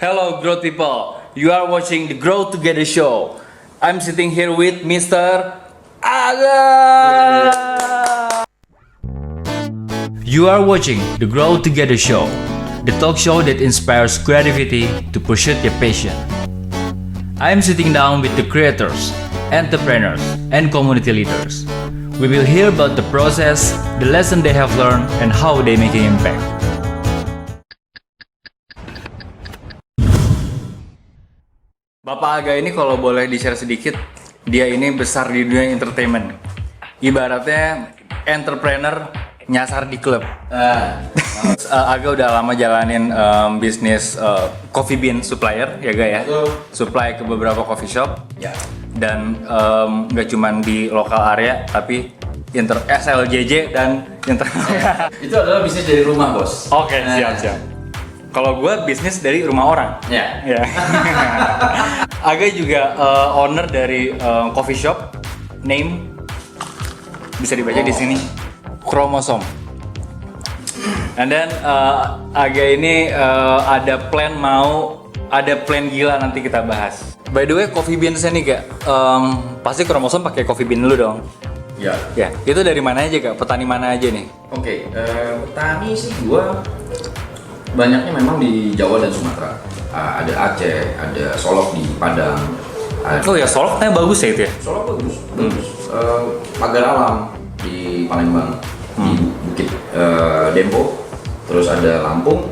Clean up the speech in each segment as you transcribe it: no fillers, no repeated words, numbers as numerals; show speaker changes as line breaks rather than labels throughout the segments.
Hello, growth people. You are watching the Grow Together show. I'm sitting here with Mr. Aga. You are watching the Grow Together show, the talk show that inspires creativity to pursue your passion. I am sitting down with the creators, entrepreneurs, and community leaders. We will hear about the process, the lesson they have learned, and how they make an impact. Bapak Aga ini kalau boleh di-share sedikit, dia ini besar di dunia entertainment. Ibaratnya entrepreneur nyasar di klub. Aga udah lama jalanin bisnis coffee bean supplier, ya Ga ya? Supply ke beberapa coffee shop.
Ya.
Dan nggak cuma di lokal area, tapi SLJJ dan internal.
Itu adalah bisnis dari rumah, Bos.
Oke, siap. Kalau gue bisnis dari rumah orang.
Ya.
Aga juga owner dari coffee shop, name bisa dibaca di sini, Kromosom. And then Aga ini ada plan gila nanti kita bahas. By the way, coffee beans-nya nih Gak, pasti Kromosom pakai coffee bean dulu dong.
Ya.
Ya, itu dari mana aja Gak? Petani mana aja nih?
Oke, petani sih gua banyaknya memang di Jawa dan Sumatera. Ada Aceh, ada Solok di Padang.
Oh ya, Soloknya bagus ya itu ya?
Solok bagus. Pagar Alam di Palembang, di Bukit Dempo. Terus ada Lampung,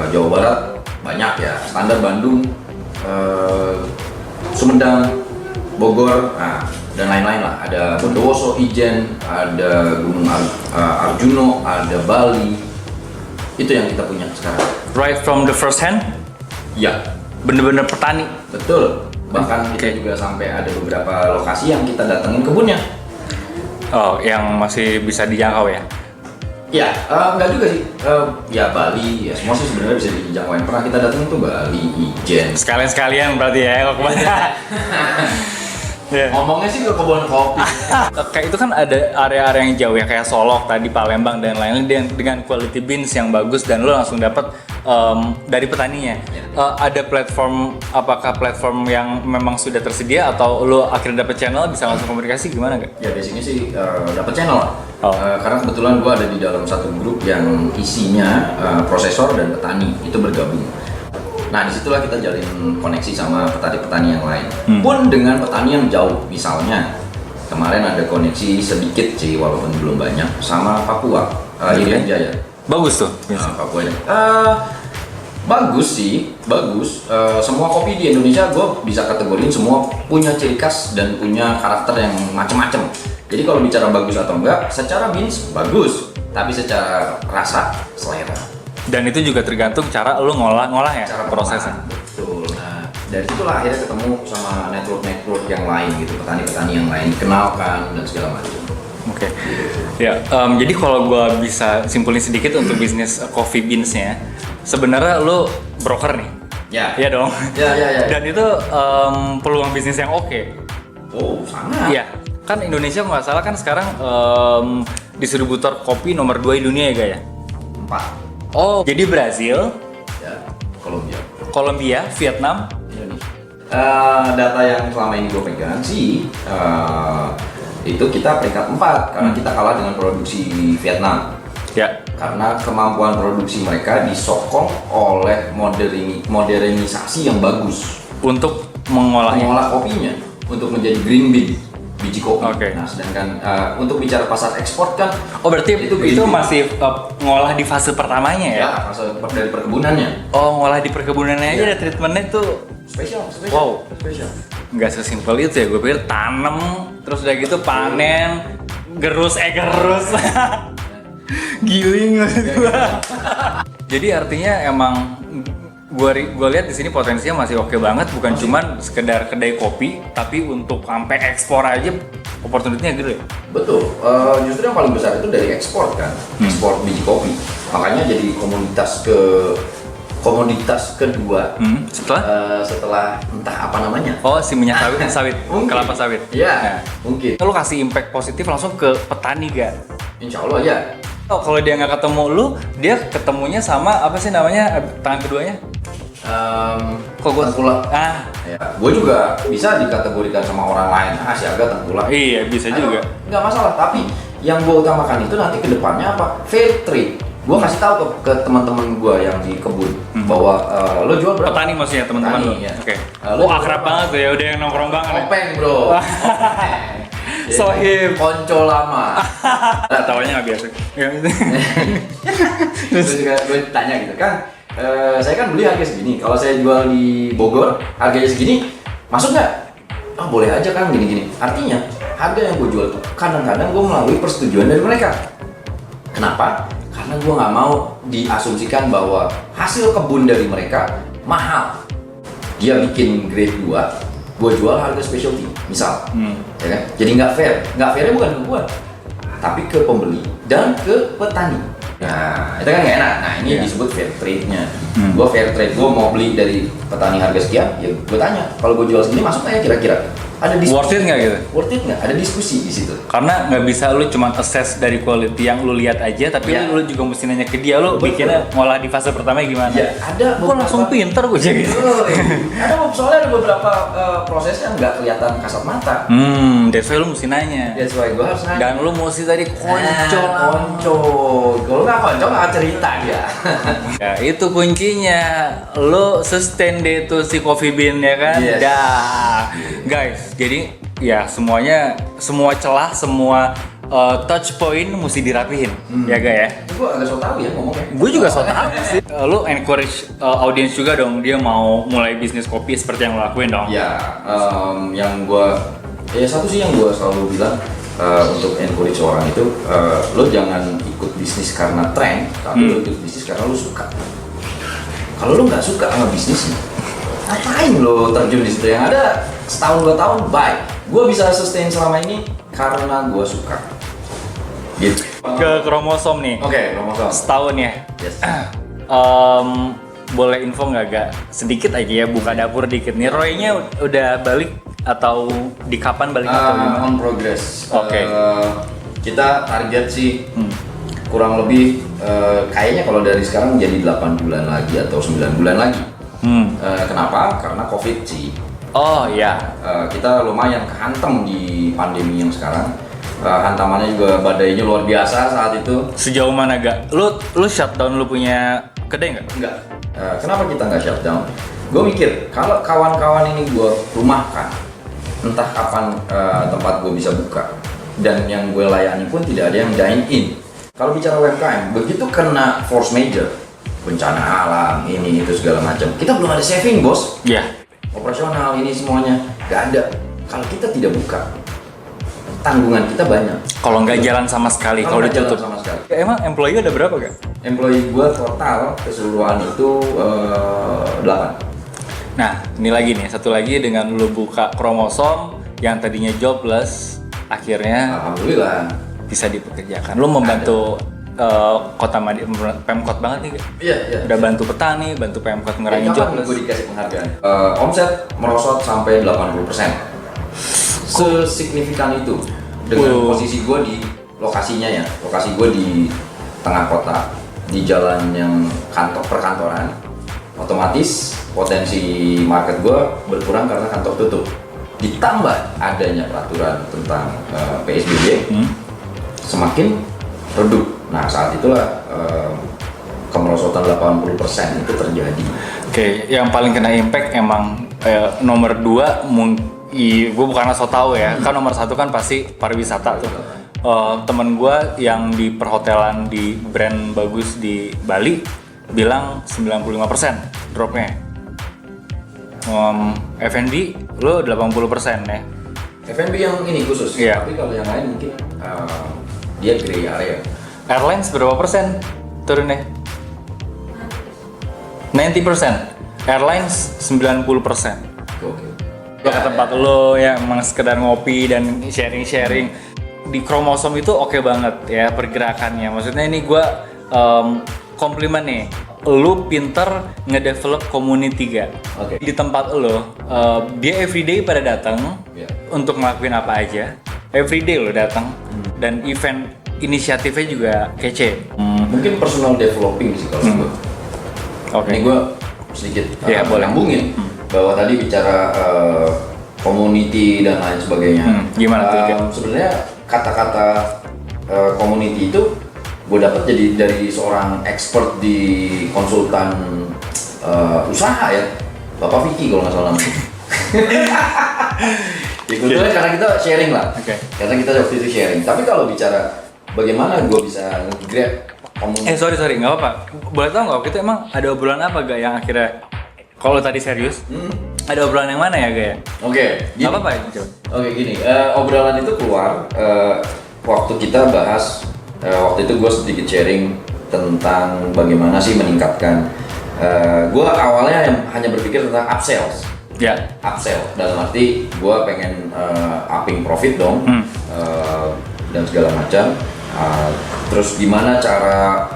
Jawa Barat banyak ya. Standar Bandung, Sumedang, Bogor, dan lain-lain lah. Ada Bondowoso, Ijen, ada Gunung Arjuno, ada Bali. Itu yang kita punya sekarang.
Right from the first hand?
Ya,
Bener-bener petani?
betul. Bahkan kita juga sampai ada beberapa lokasi yang kita datengin kebunnya.
Oh, yang masih bisa dijangkau ya?
Ya, enggak juga sih. Ya Bali, ya semua sih sebenarnya bisa dijangkau. Yang pernah kita datengin tuh Bali, Ijen.
Sekalian berarti ya kalau kemana? Yeah.
Ngomongnya sih ke kebun kopi.
Kayak itu kan ada area-area yang jauh ya, kayak Solok tadi, Palembang dan lain-lain dengan quality beans yang bagus dan lo langsung dapat dari petaninya. Ada apakah platform yang memang sudah tersedia atau lo akhirnya dapat channel bisa langsung komunikasi gimana Gak?
Ya basicnya sih dapat channel lah. Karena kebetulan gua ada di dalam satu grup yang isinya prosesor dan petani itu bergabung. Nah, disitulah kita jalin koneksi sama petani-petani yang lain. Pun dengan petani yang jauh, misalnya kemarin ada koneksi sedikit sih, walaupun belum banyak, sama Papua, Irian Jaya.
Bagus tuh.
Papua ini. Bagus sih, bagus. Semua kopi di Indonesia gue bisa kategoriin semua punya ciri khas dan punya karakter yang macem-macem. Jadi kalau bicara bagus atau enggak, secara beans bagus, tapi secara rasa selera.
Dan itu juga tergantung cara lo ngolah ya,
Cara
prosesnya.
Betul. Nah, dari situlah akhirnya ketemu sama network yang lain gitu, petani-petani yang lain, kenalkan dan segala macam.
Oke. Ya, jadi kalau gue bisa simpulin sedikit untuk bisnis coffee beans-nya, sebenarnya lo broker nih.
Ya.
Iya dong.
Ya.
Dan itu peluang bisnis yang oke.
Oh, sangat.
Iya. Kan Indonesia nggak salah kan sekarang distributor kopi nomor 2 di dunia ya Gak ya?
4.
Oh, jadi Brazil,
Ya,
Kolombia, Vietnam,
Indonesia. Data yang selama ini gue pegang sih, itu kita peringkat 4 karena kita kalah dengan produksi Vietnam.
ya.
Karena kemampuan produksi mereka disokong oleh modernisasi yang bagus
Untuk mengolahnya.
mengolah kopinya untuk menjadi green bean, biji kopi.
Oke.
Nah, sedangkan untuk bicara pasar ekspor kan,
Oh, berarti
Itu
itu
green bean.
masih ngolah di fase pertamanya ya?
ya pasar dari perkebunannya
Oh, ngolah di perkebunannya aja
Iya.
ada treatmentnya tuh.
spesial.
Wow.
Spesial.
Nggak sesimpel itu ya, gue pikir tanem, terus udah gitu panen, gerus. Giling maksud gue. Jadi artinya emang gue lihat di sini potensinya masih oke banget, bukan cuman sekedar kedai kopi, tapi untuk sampai ekspor aja opportunity-nya gede.
Betul, justru yang paling besar itu dari ekspor kan, ekspor biji kopi. Makanya jadi komoditas kedua setelah entah apa namanya.
Oh, si minyak sawit,
Mungkin.
kelapa sawit.
Iya,
Nah,
mungkin.
lo kasih impact positif langsung ke petani Gak?
Insya Allah ya.
Oh, kalau dia nggak ketemu lu, dia ketemunya sama apa sih namanya tangan keduanya? Kok gue
tengkulak? Ya, gue juga bisa dikategorikan sama orang lain. Si Aga tengkulak.
Iya, bisa juga.
Nggak masalah. Tapi yang gue utamakan itu nanti kedepannya apa? Fair trade. Gue kasih tahu ke teman-teman gue yang di kebun bahwa lo jual berapa?
Petani maksudnya teman-teman lo.
Ya.
Oke. Oh akrab banget tuh ya, udah yang nongkrong banget.
Kopeng bro.
Sohib.
Konco lama.
Tawanya nggak biasa.
Terus juga gue tanya gitu kan. Saya kan beli harga segini. Kalau saya jual di Bogor, harganya segini, masuk nggak? Boleh aja kan gini-gini. Artinya, harga yang gue jual tuh kadang-kadang gue melalui persetujuan dari mereka. Kenapa? Karena gue nggak mau diasumsikan bahwa hasil kebun dari mereka mahal. Dia bikin grade 2, gue jual harga specialty, misal. Ya kan? Jadi nggak fair. Nggak fairnya bukan ke gue, tapi ke pembeli dan ke petani. Nah, itu kan nggak enak. Nah, ini disebut fair trade-nya. Gue fair trade, gue mau beli dari petani harga sekian, ya gue tanya, kalau gue jual segini masuk nggak ya kira-kira? Ada diskusi.
Worth it nggak gitu?
Worth it nggak? Ada diskusi di situ.
Karena nggak bisa lu cuma assess dari quality yang lu lihat aja, tapi lu juga mesti nanya ke dia, lu bikinnya ngolah di fase pertama gimana?
Ya, ada
beberapa. Kok langsung pinter gue jadi.
Soalnya ada beberapa prosesnya nggak kelihatan kasat mata.
That's why lu mesti nanya.
That's why gue harus nanya.
Dan lu mesti tadi konco.
Kalau nggak konco nggak cerita dia.
Ya itu kuncinya, lu sustain deh tuh si coffee bean ya kan?
Yes.
Guys, jadi ya semua celah, semua touch point mesti dirapihin, ya gak ya?
Gue agak so tau ya ngomongnya.
Gue juga so tau sih. Lu encourage audience juga dong, dia mau mulai bisnis kopi seperti yang lo lakuin dong.
Ya, satu sih yang gue selalu bilang untuk encourage orang itu, lo jangan ikut bisnis karena tren, tapi lo ikut bisnis karena lo suka. Kalau lo nggak suka sama bisnisnya, ngapain lo terjun di situ? Yang ada setahun 2 tahun, bye. Gue bisa sustain selama ini karena gue suka. Gitu.
Ke kromosom nih.
Oke, kromosom.
Setahun ya.
Yes.
Boleh info nggak gak? Sedikit aja ya, buka dapur dikit nih. Roy-nya udah balik atau di kapan balik atau gimana?
On progress.
Oke.
Kita target sih kurang lebih kayaknya kalau dari sekarang jadi 8 bulan lagi atau 9 bulan lagi. Kenapa? Karena COVID sih.
Oh iya.
Kita lumayan kehantam di pandemi yang sekarang. Hantamannya juga badainya luar biasa saat itu.
Sejauh mana gak? Lu shutdown lu punya kedai nggak?
Enggak. Kenapa kita nggak shutdown? Gue mikir kalau kawan-kawan ini gue rumahkan, entah kapan tempat gue bisa buka, dan yang gue layani pun tidak ada yang dine in. Kalau bicara UMKM, begitu kena force major, bencana alam, ini itu segala macam, kita belum ada saving bos.
Iya.
Operasional ini semuanya nggak ada. Kalau kita tidak buka, tanggungan kita banyak.
Kalau nggak jalan sama sekali, kalau ditutup
sama sekali.
Emang employee ada berapa gak?
Employee gue total keseluruhan itu 8.
Nah, ini lagi nih, satu lagi dengan lu buka kromosom yang tadinya jobless, akhirnya
Alhamdulillah
bisa dipekerjakan. Lu membantu kota Pemkot banget nih, gak?
Iya.
Udah bantu petani, bantu Pemkot ngurangin jobless.
Gue dikasih penghargaan. Omset merosot sampai 80%. Sesignifikan itu dengan posisi gue di lokasinya ya. Lokasi gue di tengah kota, di jalan yang perkantoran. Otomatis potensi market gue berkurang karena kantor tutup. Ditambah adanya peraturan tentang PSBB, semakin redup. Nah saat itulah kemerosotan 80% itu terjadi. Oke,
yang paling kena impact emang nomor 2 gue bukan so tau ya, kan nomor 1 kan pasti pariwisata tuh. Temen gue yang di perhotelan di brand bagus di Bali bilang 95% dropnya. F&B lo 80% ya.
F&B yang ini khusus, tapi kalau yang lain mungkin dia gray area.
Airlines berapa persen turunnya? 90%. Airlines 90%.
Oke.
Ke tempat lo ya emang sekedar ngopi dan sharing-sharing di kromosom itu oke banget ya pergerakannya. Maksudnya ini gue komplimen nih, lu pinter ngedevelop community gak? Di tempat lo, dia everyday pada datang untuk ngelakuin apa aja. Everyday lo datang dan event inisiatifnya juga kece.
Mungkin personal developing sih kalau gue.
Oke.
Ini gue sedikit
boleh.
nyambungin bahwa tadi bicara community dan lain sebagainya.
Gimana tuh?
Sebenarnya kata-kata community itu gue dapat jadi dari seorang expert di konsultan usaha ya, Bapak Vicky kalau nggak salah namanya. Ya kebetulan karena kita sharing lah, karena kita waktu itu sharing. Tapi kalau bicara bagaimana gue bisa nge-grab community.
Sorry, nggak apa-apa. Boleh tau nggak, kita emang ada obrolan apa gak yang akhirnya, kalau tadi serius, ada obrolan yang mana ya gak ya?
Oke,
nggak apa-apa ya?
Oke, gini, obrolan itu keluar waktu kita bahas, waktu itu gue sedikit sharing tentang bagaimana sih meningkatkan. Gue awalnya hanya berpikir tentang upsells.
Ya.
Upsell dalam arti gue pengen upping profit dong, dan segala macam. Terus gimana cara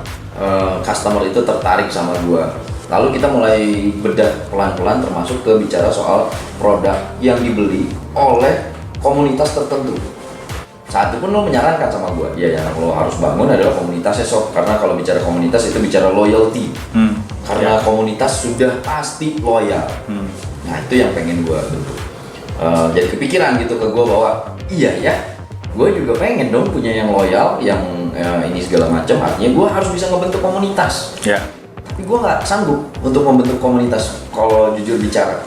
customer itu tertarik sama gue. Lalu kita mulai bedah pelan-pelan termasuk ke bicara soal produk yang dibeli oleh komunitas tertentu. Saat itu pun lo menyarankan sama gue, ya yang lo harus bangun adalah komunitasnya sob. Karena kalau bicara komunitas itu bicara loyalty. Karena komunitas sudah pasti loyal. Nah itu yang pengen gue bentuk. Jadi kepikiran gitu ke gue bahwa iya ya, gue juga pengen dong punya yang loyal, yang ini segala macam. Artinya gue harus bisa ngebentuk komunitas. Tapi gue nggak sanggup untuk membentuk komunitas. Kalau jujur bicara,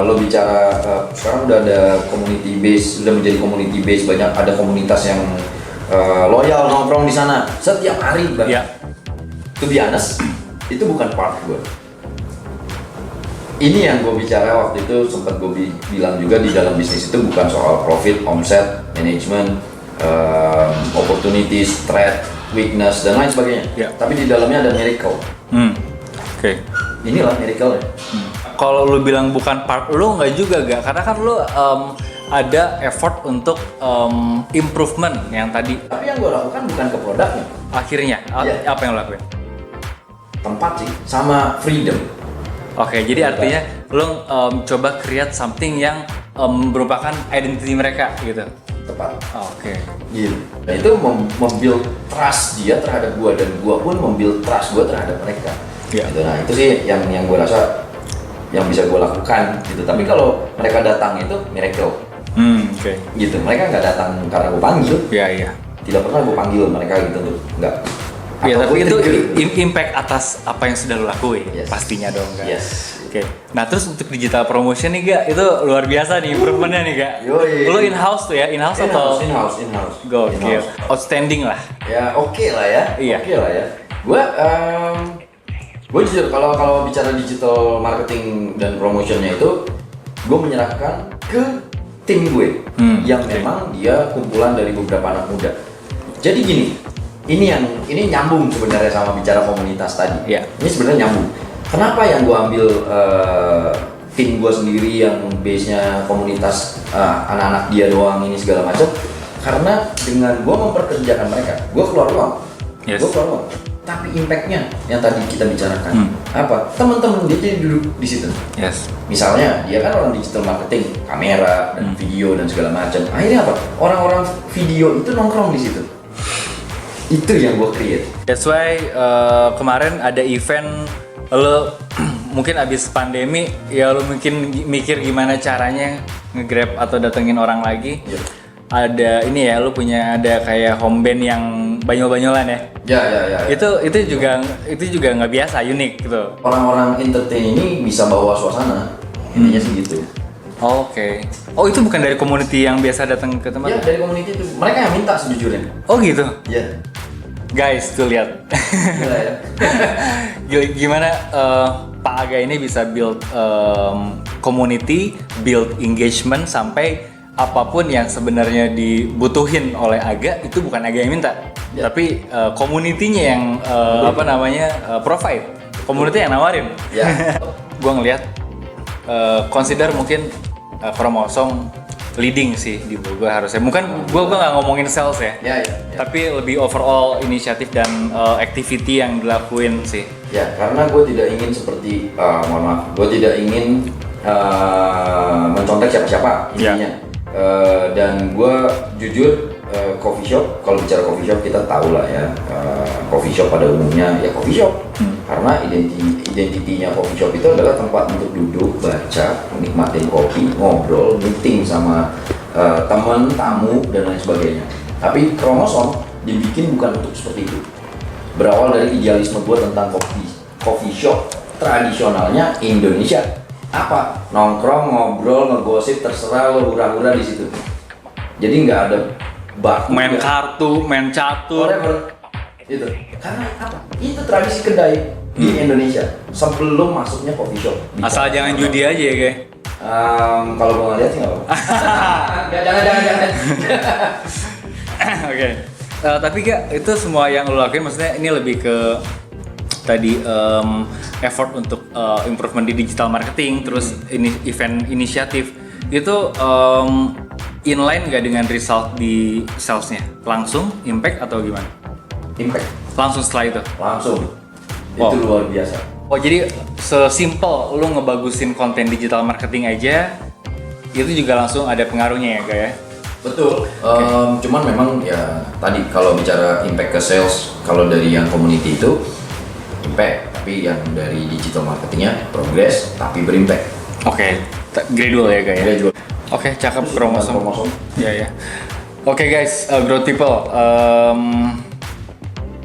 lo bicara sekarang udah ada community base, udah menjadi community base, banyak ada komunitas yang loyal nongkrong di sana setiap hari. To be honest, itu bukan part gue. Ini yang gue bicara waktu itu, sempat gue bilang juga di dalam bisnis itu bukan soal profit, omset, management, opportunities, threat, weakness dan lain sebagainya. Tapi di dalamnya ada miracle. Inilah miracle ya.
Kalau lu bilang bukan part lu, nggak juga gak, karena kan lu ada effort untuk improvement yang tadi.
Tapi yang gue lakukan bukan ke produknya.
Akhirnya apa yang lu lakuin?
Tempat sih, sama freedom.
Jadi artinya lo coba create something yang merupakan identity mereka gitu.
Tepat.
Gitu.
Dan itu membuild trust dia terhadap gua dan gua pun membuild trust gua terhadap mereka. Gitu. Nah itu sih yang gua rasa yang bisa gua lakukan gitu. Tapi kalau mereka datang itu miracle. Gitu. Mereka nggak datang karena gua panggil. Tidak pernah gua panggil mereka gitu tuh. Nggak.
Tapi itu impact atas apa yang sudah lo lakuin, pastinya dong, Kak. Nah terus untuk digital promotion nih, Kak, itu luar biasa nih improvementnya nih, Kak. Lo in-house tuh ya? In-house atau?
In-house.
Gokil. Outstanding lah.
Ya oke lah ya. Gue jujur kalau bicara digital marketing dan promotionnya itu, gue menyerahkan ke tim gue yang memang dia kumpulan dari beberapa anak muda. Jadi gini. Ini nyambung sebenarnya sama bicara komunitas tadi. Ini sebenarnya nyambung. Kenapa yang gue ambil tim gue sendiri yang base-nya komunitas anak-anak dia doang ini segala macam? Karena dengan gue memperkerjakan mereka, gue keluar uang, Tapi impact-nya yang tadi kita bicarakan apa? Teman-teman dia jadi duduk di situ. Misalnya dia kan orang digital marketing, kamera dan video dan segala macam. Akhirnya apa? Orang-orang video itu nongkrong di situ. Itu yang gue create.
That's why kemarin ada event lo mungkin abis pandemi ya lo mungkin mikir gimana caranya nge-grab atau datengin orang lagi. Ada ini ya, lo punya ada kayak home band yang banyol-banyolan ya. Itu juga nggak biasa, unik gitu.
Orang-orang entertain ini bisa bawa suasana. Intinya sih gitu.
Oh itu bukan dari community yang biasa datang ke tempat?
Dari community itu. Mereka yang minta sejujurnya.
Oh gitu?
Guys,
tuh lihat. Gimana Pak Aga ini bisa build community, build engagement sampai apapun yang sebenarnya dibutuhin oleh Aga itu bukan Aga yang minta, tapi community-nya yang provide. Community yang nawarin. Gua ngelihat consider mungkin Chromosome leading sih di gue harusnya. Mungkin gue nggak ngomongin sales ya. Tapi lebih overall inisiatif dan activity yang dilakuin sih.
Karena gue tidak ingin seperti mohon maaf, gue tidak ingin mencontek siapa-siapa intinya. Dan gue jujur coffee shop, kalau bicara coffee shop kita tahu lah ya, coffee shop pada umumnya ya coffee shop. Karena identitinya coffee shop itu adalah tempat untuk duduk, baca, menikmati kopi, ngobrol, meeting sama teman, tamu dan lain sebagainya. Tapi Kromosom dibikin bukan untuk seperti itu. Berawal dari idealisme gue tentang coffee shop tradisionalnya Indonesia. Apa? Nongkrong, ngobrol, ngegosip, terserah lo, hura-hura di situ. Jadi nggak ada baku,
main kartu, main catur.
whatever. Itu. Karena apa? Itu tradisi kedai di Indonesia sebelum masuknya coffee shop.
Asal jangan judi aja ya, guys.
Kalau mau ngeliat sih nggak apa-apa. Jangan.
Oke. Tapi Kak, itu semua yang lo lakuin maksudnya ini lebih ke tadi effort untuk improvement di digital marketing, terus ini event inisiatif itu inline nggak dengan result di salesnya? Langsung impact atau gimana?
Impact.
Langsung setelah itu?
Langsung.
Wow.
Itu luar biasa.
Oh jadi sesimpel lu ngebagusin konten digital marketing aja itu juga langsung ada pengaruhnya ya Kak ya?
Betul. Cuman memang ya tadi kalau bicara impact ke sales, kalau dari yang community itu impact, tapi yang dari digital marketingnya progress tapi berimpact.
Oke, gradual ya Kak ya?
Gradual.
Oke, cakep Kromosom. Ya. Oke guys, growth people.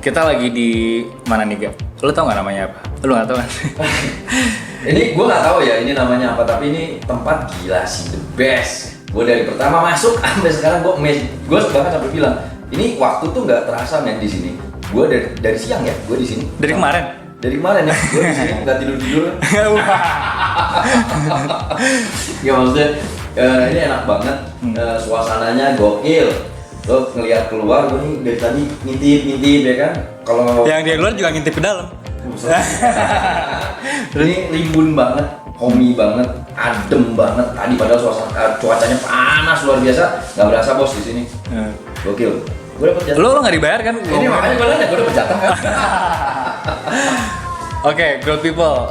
Kita lagi di mana nih Kak? Lu tau nggak namanya apa? Lu nggak tahu kan?
Ini gue nggak tahu ya ini namanya apa, tapi ini tempat gila sih, the best. Gue dari pertama masuk sampai sekarang gue bahkan sampai bilang ini waktu tuh nggak terasa men di sini. Gue dari siang ya, gue di sini.
Dari kemarin?
Dari kemarin ya, gue di sini nggak tidur. Ya maksudnya ini enak banget, suasananya gokil. Lo ngelihat keluar, gue nih dari tadi ngintip ya kan. Kalau
yang dia luar juga ngintip ke dalam.
Ini rimbun banget, homey banget, adem banget. Tadi padahal cuacanya panas luar biasa, nggak berasa bos di sini. Gokil. Gue dapet jatah.
Lo nggak dibayar kan?
Ini makanya gue nanya, gue dapet jatah kan?
Oke, growth people.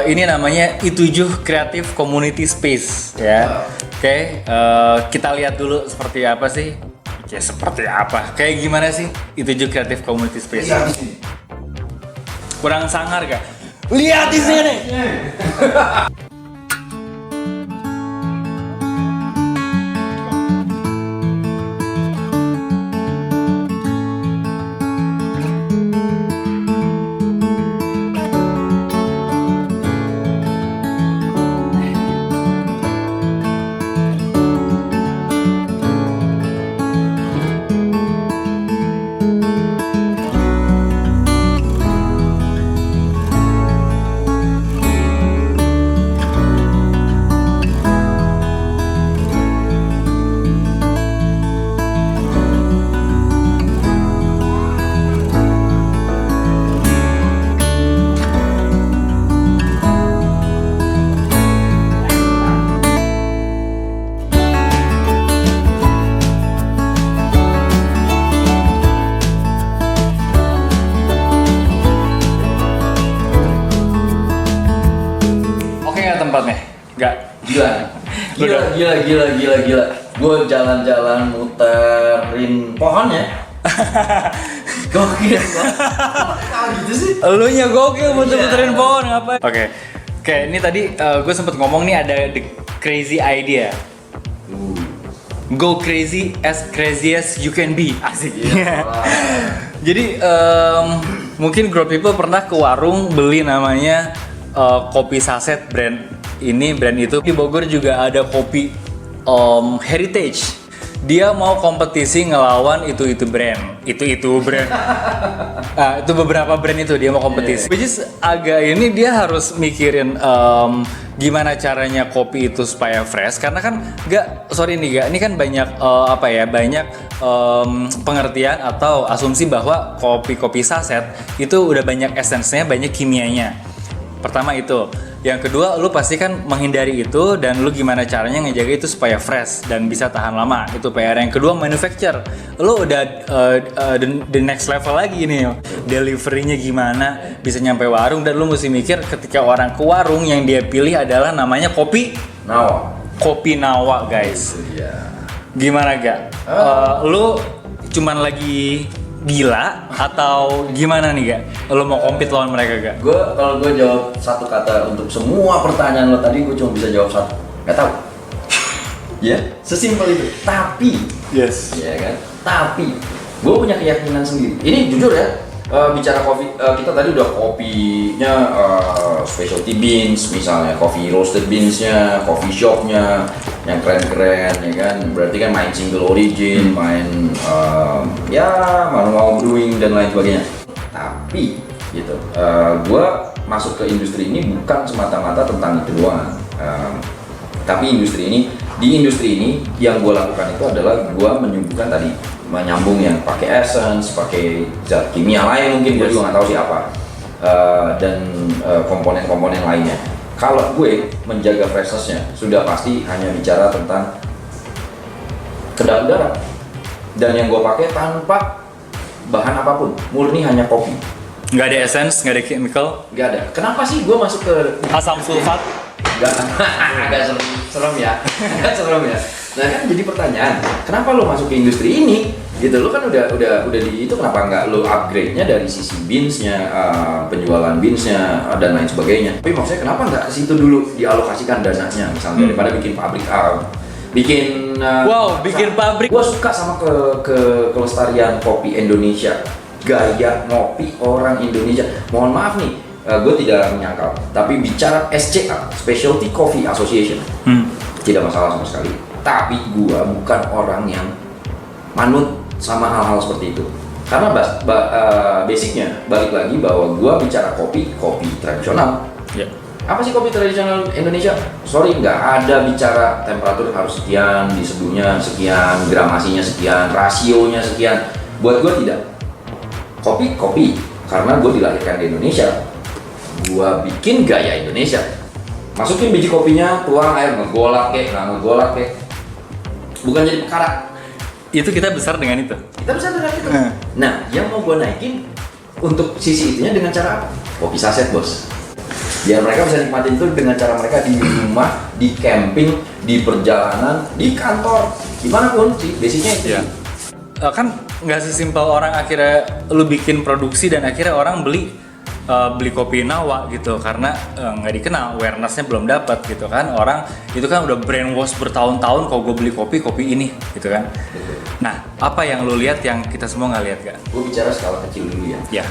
Ini namanya I7 Creative Community Space ya. Oke, kita lihat dulu seperti apa sih? Ya seperti apa? Kayak gimana sih I7 Creative Community Space?
Lihat di sini.
Kurang sangar gak? Lihat di sini. Tempatnya? Enggak.
Gila. Gue jalan-jalan muterin pohonnya. Gokil banget. Gitu sih.
Elunya gokil muter-muterin pohon ngapain? Oke, ini tadi gue sempet ngomong nih ada the crazy idea. Go crazy as you can be. Asik. Jadi mungkin growth people pernah ke warung beli namanya kopi saset brand ini brand itu. Di Bogor juga ada kopi heritage. Dia mau kompetisi ngelawan itu brand. Itu beberapa brand itu dia mau kompetisi. Which is agak ini dia harus mikirin gimana caranya kopi itu supaya fresh, karena kan ini kan banyak banyak pengertian atau asumsi bahwa kopi saset itu udah banyak esensnya, banyak kimianya. Pertama itu. Yang kedua, lu pasti kan menghindari itu dan lu gimana caranya ngejaga itu supaya fresh dan bisa tahan lama. Itu PR. Yang kedua, manufacture. Lu udah the next level lagi nih. Delivery-nya gimana bisa nyampe warung, dan lu mesti mikir ketika orang ke warung yang dia pilih adalah namanya kopi
Nawa.
Kopi Nawa, guys. Gimana gak? Lu cuman lagi gila atau gimana nih gak? Lu mau compete lawan mereka gak?
Kalau gue jawab satu kata untuk semua pertanyaan lo tadi, gue cuma bisa jawab satu, nggak tahu. Ya, sesimpel itu. Tapi,
Yes.
ya kan? Tapi, gue punya keyakinan sendiri. Ini jujur ya, bicara kopi, kita tadi udah kopinya specialty beans, misalnya coffee roasted beansnya, coffee shopnya, yang keren-keren, ya kan? Berarti kan main single origin, main ya manual brewing dan lain sebagainya. Tapi, gitu, gue masuk ke industri ini bukan semata-mata tentang itu doang. Tapi di industri ini yang gue lakukan itu adalah gue menyembuhkan tadi, menyambung yang pakai essence, pakai zat kimia lain mungkin, gue juga nggak tahu siapa, dan komponen-komponen lainnya. Kalau gue menjaga freshness-nya sudah pasti hanya bicara tentang kedap darah, dan yang gue pakai tanpa bahan apapun, murni hanya kopi.
Nggak ada essence, nggak ada chemical,
Nggak ada. Kenapa sih gue masuk ke
asam sulfat?
Agak serem ya. Agak serem ya. Nah kan jadi pertanyaan, kenapa lo masuk ke industri ini? Gitu, lo kan udah di itu, kenapa nggak lo upgrade-nya dari sisi beans-nya, penjualan beans-nya dan lain sebagainya? Tapi maksudnya kenapa nggak ke situ dulu dialokasikan dananya, misalnya daripada bikin pabrik, bikin
bikin pabrik.
Gue suka sama kelestarian kopi Indonesia, gaya ngopi orang Indonesia. Mohon maaf nih, gue tidak menyangkal, tapi bicara SCA, Specialty Coffee Association, tidak masalah sama sekali. Tapi gue bukan orang yang manut sama hal-hal seperti itu, karena basicnya balik lagi bahwa gue bicara kopi tradisional.
Ya.
Apa sih kopi tradisional Indonesia? Sorry, nggak ada bicara temperatur harus sekian, diseduhnya sekian, gramasinya sekian, rasionya sekian. Buat gue tidak. Kopi, karena gue dilahirkan di Indonesia, gue bikin gaya Indonesia. Masukin biji kopinya, tuang air, ngegolak kek, bukan jadi perkara.
Itu kita besar dengan itu.
Kita bisa dengan itu. Nah, yang mau gue naikin untuk sisi itunya dengan cara apa? Kopi saset, bos. Biar mereka bisa nikmatin itu dengan cara mereka di rumah, di camping, di perjalanan, di kantor, dimanapun sih, basicnya itu.
Ya. Kan nggak sesimpel orang akhirnya lu bikin produksi dan akhirnya orang beli kopi Nawa gitu, karena nggak dikenal, awareness-nya belum dapat gitu kan. Orang itu kan udah brainwash bertahun-tahun, kalau gue beli kopi ini gitu kan. Nah, apa yang lu lihat yang kita semua nggak lihat gak?
Gue bicara skala kecil dulu ya.
Ya.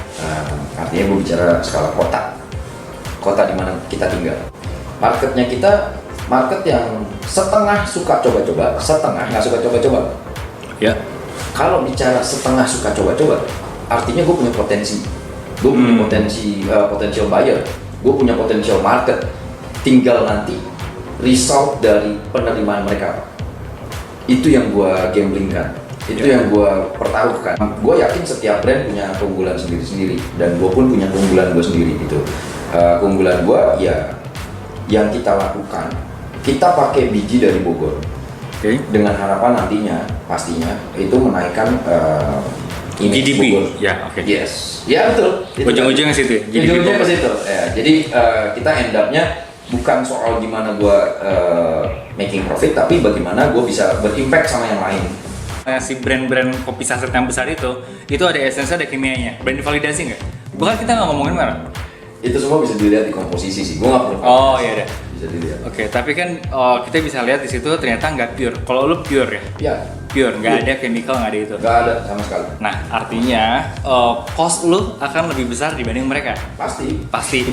Artinya gue bicara skala kota di mana kita tinggal. Marketnya kita market yang setengah suka coba-coba, setengah nggak suka coba-coba.
Ya.
Kalau bicara setengah suka coba-coba, artinya gue punya potensi. Gue punya potensial buyer, gue punya potensial market. Tinggal nanti result dari penerimaan mereka. Itu yang gue gamblingkan, itu yang gue pertaruhkan. Gue yakin setiap brand punya keunggulan sendiri-sendiri, dan gue pun punya keunggulan gue sendiri gitu. Keunggulan gue ya yang kita lakukan, kita pakai biji dari Bogor, dengan harapan nantinya pastinya itu menaikkan
GDP.
Bogor.
Ya, oke.
Yes, ya betul.
Ujung-ujungnya ke situ.
Ujung-ujungnya ke situ. Ya, jadi kita end up-nya bukan soal gimana gue making profit, tapi bagaimana gue bisa berimpact sama yang lain.
Si brand-brand kopi saset yang besar itu ada essence, ada kimianya. Brand divalidasi nggak? Bukan, kita nggak ngomongin merek.
Itu semua bisa dilihat di komposisi sih. Gue nggak perlu.
Oh iya deh.
Bisa dilihat.
Oke, tapi kan kita bisa lihat di situ ternyata nggak pure. Kalau lu pure ya?
Ya.
Pure, nggak ada chemical, nggak ada itu.
Nggak ada sama sekali.
Nah, artinya cost lu akan lebih besar dibanding mereka. Pasti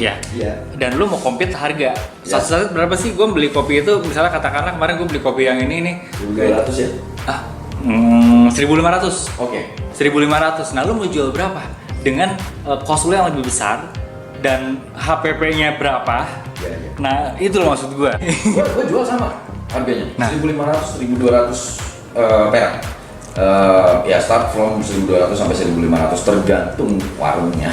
ya.
Iya.
Dan lu mau compete harga. Satu berapa sih? Gue beli kopi itu, misalnya katakanlah kemarin gue beli kopi yang ini nih.
200 ya?
1.500.
Oke.
1.500. Nah, lu mau jual berapa? Dengan cost lu yang lebih besar dan HPP-nya berapa?
Ya.
Nah, itu loh maksud gue.
Gue jual sama harganya.
Nah.
1.500, 1.200 perak. Ya start from 1.200 sampai 1.500 tergantung warungnya.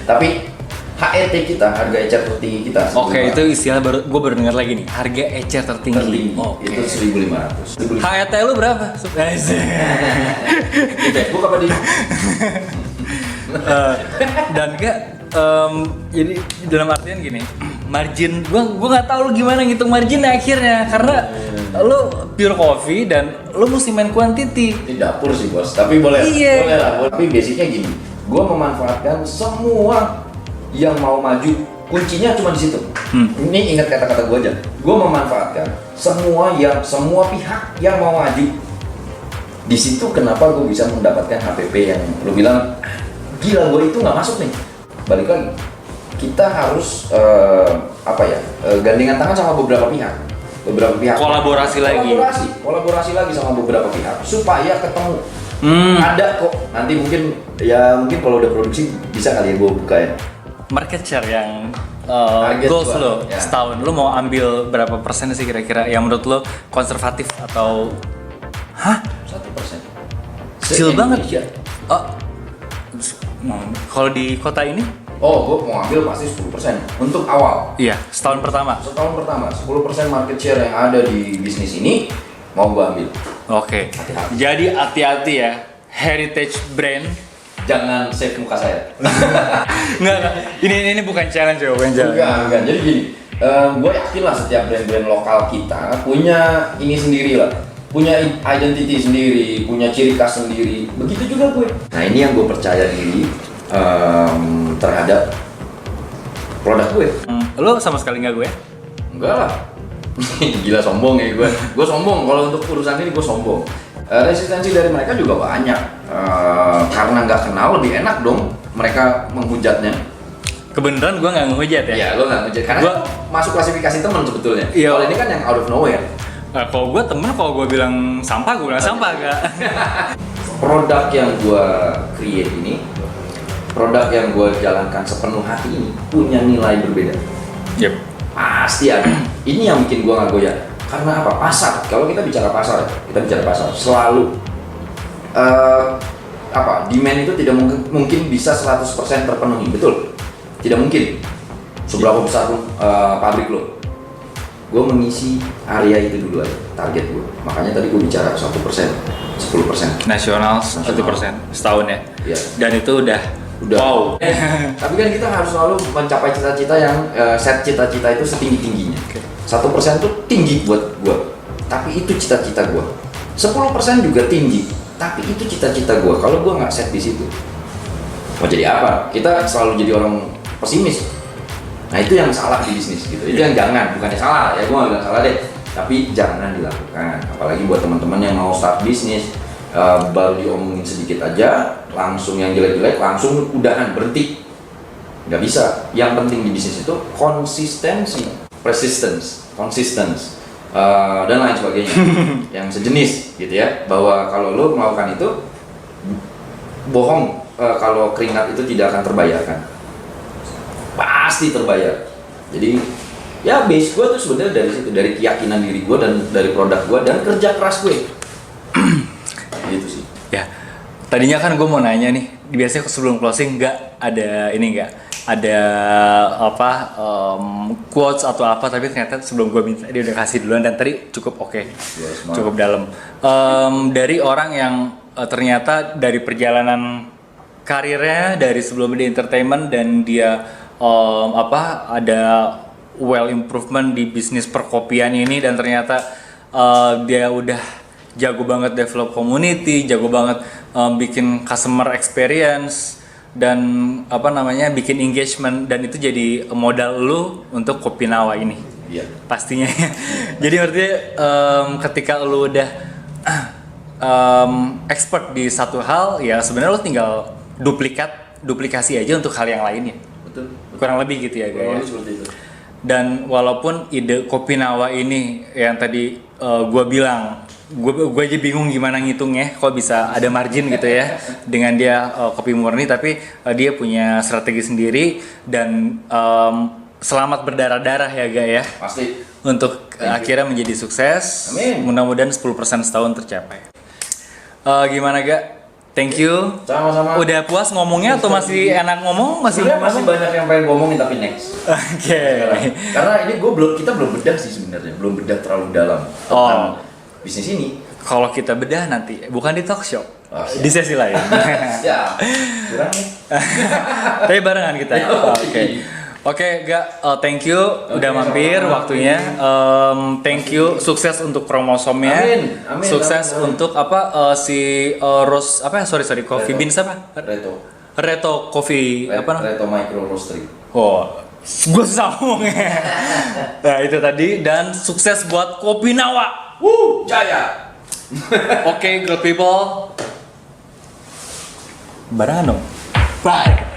Tapi HET kita, harga ecer tertinggi kita.
Oke, itu istilah gue baru dengar lagi nih. Harga ecer tertinggi.
Itu 1.500.
HET lu berapa?
Di Facebook apa di?
Dan jadi dalam artian gini, margin gue nggak tahu lu gimana ngitung margin akhirnya, karena Lu pure coffee dan lu mesti main quantity.
Di dapur sih bos, tapi boleh lah. Tapi basicnya gini, gue memanfaatkan semua yang mau maju, kuncinya cuma di situ. Ini ingat kata-kata gue aja, gue memanfaatkan semua pihak yang mau maju. Di situ kenapa gue bisa mendapatkan HPP yang lu bilang gila, gue itu nggak masuk nih. Balik lagi, kita harus gandengan tangan sama beberapa pihak.
Kolaborasi
lagi sama beberapa pihak supaya ketemu. Ada kok, nanti mungkin kalau udah produksi bisa kali ya gue buka ya
market share yang
gua,
goals lo
ya.
Setahun lo mau ambil berapa persen sih kira-kira yang menurut lo konservatif atau
1%.
Kecil banget.
Se-Indonesia.
Kalau di kota ini?
Gue mau ambil pasti 10% untuk awal.
Iya, setahun pertama.
10% market share yang ada di bisnis ini mau gue ambil.
Oke.
Hati-hati.
Jadi hati-hati ya, heritage brand.
Jangan save muka saya.
Enggak. Ini bukan challenge ya, bukan challenge.
Bukan. Jadi gini, gue yakin lah setiap brand-brand lokal kita punya ini sendiri lah, punya identity sendiri, punya ciri khas sendiri. Begitu juga gue. Nah ini yang gue percaya diri terhadap produk gue.
Lo sama sekali nggak gue?
Enggak lah. Gila sombong ya gue. Gue sombong kalau untuk urusan ini gue sombong. Resistensi dari mereka juga banyak. Karena nggak kenal lebih enak dong mereka menghujatnya.
Kebenaran gue nggak ngehujat ya?
Iya, lo nggak ngehujat karena masuk klasifikasi teman sebetulnya.
Iya.
Kalau ini kan yang out of nowhere.
Kalau gue temen, kalau gue bilang sampah, gue bilang sampah gak?
Produk yang gue create ini, produk yang gue jalankan sepenuh hati ini punya nilai berbeda.
Yep.
Pasti ada. Ini yang bikin gue nggak goyah. Karena apa? Pasar. Kalau kita bicara pasar, selalu demand itu tidak mungkin bisa 100% terpenuhi, betul? Tidak mungkin. Seberapa besar pun pabrik lo, gue mengisi area itu dulu aja, target gue. Makanya tadi gue bicara 1%, 10%.
Nasional 1% setahun ya?
Iya.
Dan itu udah. Wow.
Tapi kan kita harus selalu mencapai cita-cita yang set cita-cita itu setinggi-tingginya. 1% tuh tinggi buat gue, tapi itu cita-cita gue. 10% juga tinggi, tapi itu cita-cita gue. Kalau gue nggak set di situ, mau jadi apa? Kita selalu jadi orang pesimis. Nah itu yang salah di bisnis gitu. Itu yang jangan, bukannya salah ya, gue nggak bilang salah deh. Tapi jangan dilakukan. Apalagi buat teman-teman yang mau start bisnis, baru diomongin sedikit aja, langsung yang jelek-jelek, langsung udahan, berhenti. Nggak bisa. Yang penting di bisnis itu konsistensi, persistence, dan lain sebagainya. Yang sejenis gitu ya. Bahwa kalau lo melakukan itu, bohong kalau keringat itu tidak akan terbayarkan. Pasti terbayar. Jadi ya base gue tuh sebenarnya dari situ, dari keyakinan diri gue dan dari produk gue dan kerja keras gue. Gitu sih.
Ya, tadinya kan gue mau nanya nih, biasanya sebelum closing nggak ada quotes atau apa, tapi ternyata sebelum gue minta dia udah kasih duluan dan tadi cukup oke. Cukup dalam. Dari orang yang ternyata dari perjalanan karirnya dari sebelum di entertainment dan dia ada improvement di bisnis perkopian ini dan ternyata dia udah jago banget develop community, jago banget bikin customer experience dan bikin engagement, dan itu jadi modal lu untuk Kopinawa ini.
Iya.
Pastinya. Jadi artinya ketika lu udah expert di satu hal, ya sebenarnya lu tinggal duplikasi aja untuk hal yang lainnya.
Betul.
Kurang lebih gitu ya guys.
Seperti itu.
Dan walaupun ide Kopinawa ini yang tadi gue bilang, gue aja bingung gimana ngitungnya, kok bisa ada margin gitu ya dengan dia kopi murni, tapi dia punya strategi sendiri dan selamat berdarah-darah ya Ga ya.
Pasti.
Untuk akhirnya menjadi sukses.
Amin.
Mudah-mudahan 10% setahun tercapai. Gimana Ga? Thank you.
Sama-sama.
Udah puas ngomongnya atau masih enak ngomong? Masih
banyak yang pengen ngomongin tapi next.
Oke.
Karena ini kita belum bedah sih sebenarnya, belum bedah terlalu dalam tentang bisnis ini.
Kalau kita bedah nanti bukan di talk show, di sesi lain.
Ya, kurang nih.
Tapi barengan kita. Oke. Oke, thank you udah mampir waktunya. Thank you, sukses untuk kromosomnya.
Amin,
Sukses
amin.
untuk si Rose sorry Coffee Beans apa? Reto Coffee
Reto Micro Roastery.
Oh, gue ngomongnya. Nah itu tadi, dan sukses buat Kopi Nawa.
Jaya.
Oke, good people. Barano. Bye.